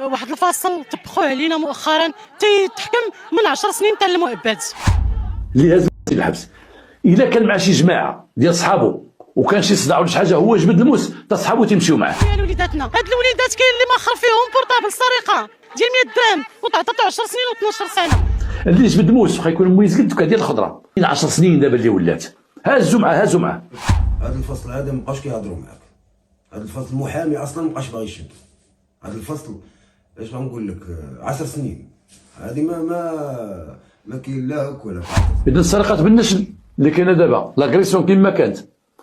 واحد الفصل طبقوه علينا مؤخرا تيتحكم من 10 سنين حتى للمؤبد اللي هز الحبس. الا كان مع شي جماعه ديال صحابو وكان شي صداع ولا شي حاجه هو جبد الموس تا صحابو تيمشيو معاه. ديال وليداتنا هاد الوليدات كاين اللي ماخر فيهم بورطابل سرقه ديال 100 درهم وتعطاتو 10 سنين و12 سنه. اللي جبد الموس واخا يكون مميز قد ديال الخضره 10 سنين دابا اللي ولات هازوا معاه. هذا الفصل هذا مابقاش كيهضروا معاك. هذا الفصل المحامي اصلا مابقاش باغي يشد. هذا الفصل اش غنقول لك 10 سنين هذه ما كاين لا هك ولا اذا السرقات بالنشل اللي كاينه دابا لاغريسيون كيما كانت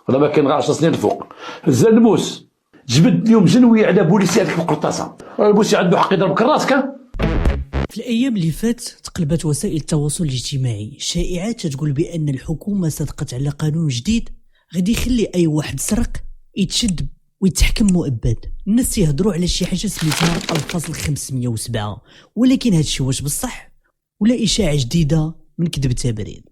راه ما كاين غير 10 سنين الفوق. هزا الموس جبد اليوم جنوي على بوليسي هذيك القرطاسه البوليسي عنده حق يضربك راسك. في الأيام اللي فات تقلبت وسائل التواصل الاجتماعي شائعات تقول بأن الحكومة صدقت على قانون جديد غادي يخلي أي واحد سرق يتشد ويتحكم مؤبد. الناس يهضروا على شي حاجة سميتها الفصل 507 ولكن هادشي واش بصح ولا إشاعة جديدة من كذب تبريد؟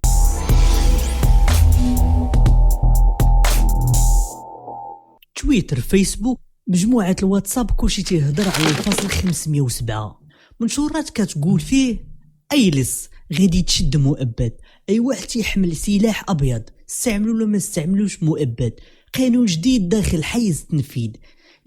تويتر، فيسبوك، مجموعة الواتساب كلشي تيهضر على الفصل 507. منشورات كتقول فيه اي لص غادي تشد مؤبد، اي واحد تيحمل سلاح ابيض استعملوا ولا ما استعملوش مؤبد، قانون جديد داخل حيز التنفيذ،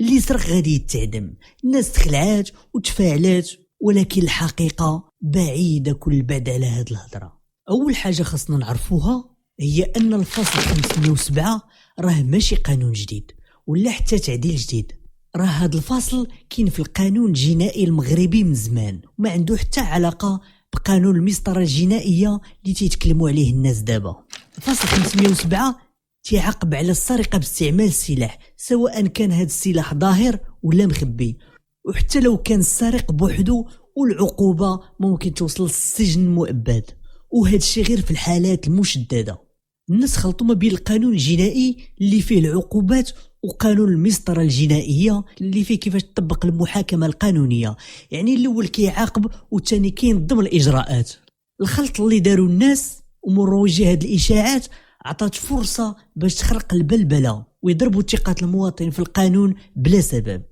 اللي سرق غادي يتعدم. الناس تخلعات وتفاعلات ولكن الحقيقة بعيدة كل البعد على هاد الهضرة. اول حاجة خاصنا نعرفوها هي ان الفصل 507 راه ماشي قانون جديد ولا حتى تعديل جديد، راه هاد الفصل كاين في القانون الجنائي المغربي من زمان وما عنده حتى علاقة بقانون المسطرة الجنائية اللي تيتكلموا عليه الناس دابا. الفصل 507 تيعاقب على السرقة باستعمال السلاح سواء كان هاد السلاح ظاهر ولا مخبي، وحتى لو كان السارق بوحدو والعقوبة ممكن توصل للسجن المؤبد، وهاد الشيء غير في الحالات المشددة. الناس خلطوا ما بين القانون الجنائي اللي فيه العقوبات وقانون المسطرة الجنائية اللي فيه كيفاش تطبق المحاكمة القانونية، يعني الاول كيعاقب والثاني كينظم الاجراءات. الخلط اللي داروا الناس ومروجي هاد الاشاعات عطات فرصة باش تخرق البلبلة ويضربوا ثقة المواطن في القانون بلا سبب.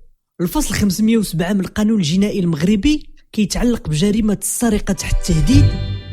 الفصل 507 من القانون الجنائي المغربي كيتعلق بجريمة السرقة تحت التهديد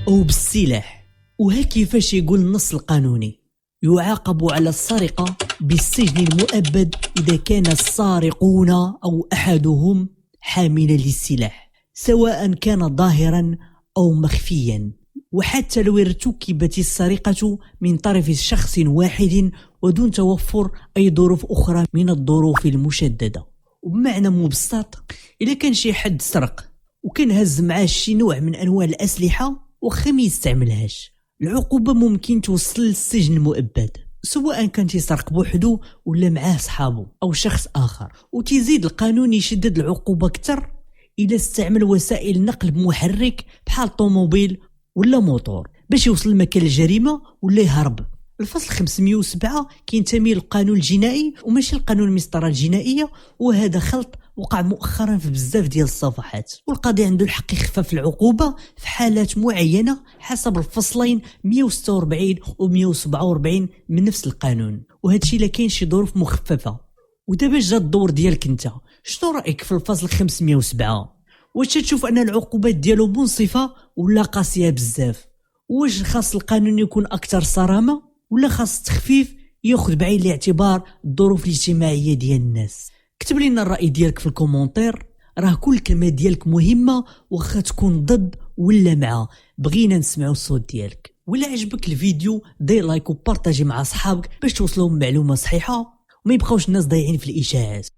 او بالسلاح، وها كيفاش يقول النص القانوني: يعاقب على السرقة بالسجن المؤبد إذا كان السارقون أو أحدهم حاملا للسلاح سواء كان ظاهرا أو مخفيا، وحتى لو ارتكبت السرقة من طرف شخص واحد ودون توفر أي ظروف أخرى من الظروف المشددة. وبمعنى مبسط، إذا كان شي حد سرق وكان هز معاه شي نوع من أنواع الأسلحة وخا ما يستعملهاش، العقوبة ممكن توصل للسجن المؤبد سواء كان تيسرق بوحدو ولا معاه صحابه أو شخص آخر. وتزيد القانون يشدد العقوبة أكثر إذا استعمل وسائل نقل بمحرك بحال طوموبيل ولا موتور باش يوصل لمكان الجريمة ولا يهرب. الفصل 507 كينتمي للقانون الجنائي وماشي القانون المسطرة الجنائية، وهذا خلط وقع مؤخرا في بزاف ديال الصفحات. والقاضي عنده الحق يخفف العقوبة في حالات معينة حسب الفصلين 146 و 147 من نفس القانون، وهادشي الا كاين شي ظروف مخففة. ودابا جا الدور ديالك انت، شنو رأيك في الفصل 507؟ واش تشوف ان العقوبات ديالو منصفة ولا قاسية بزاف؟ واش خاص القانون يكون اكثر صرامة ولا خاص التخفيف ياخذ بعين الاعتبار الظروف الاجتماعية ديال الناس؟ كتب لنا الرأي ديالك في الكومنتير، راه كل كلمة ديالك مهمة وخا تكون ضد ولا مع، بغينا نسمعوا الصوت ديالك. ولا عجبك الفيديو دير لايك وبارطاجي مع اصحابك باش توصلهم معلومة صحيحة وما يبقاوش الناس ضايعين في الاشاعات.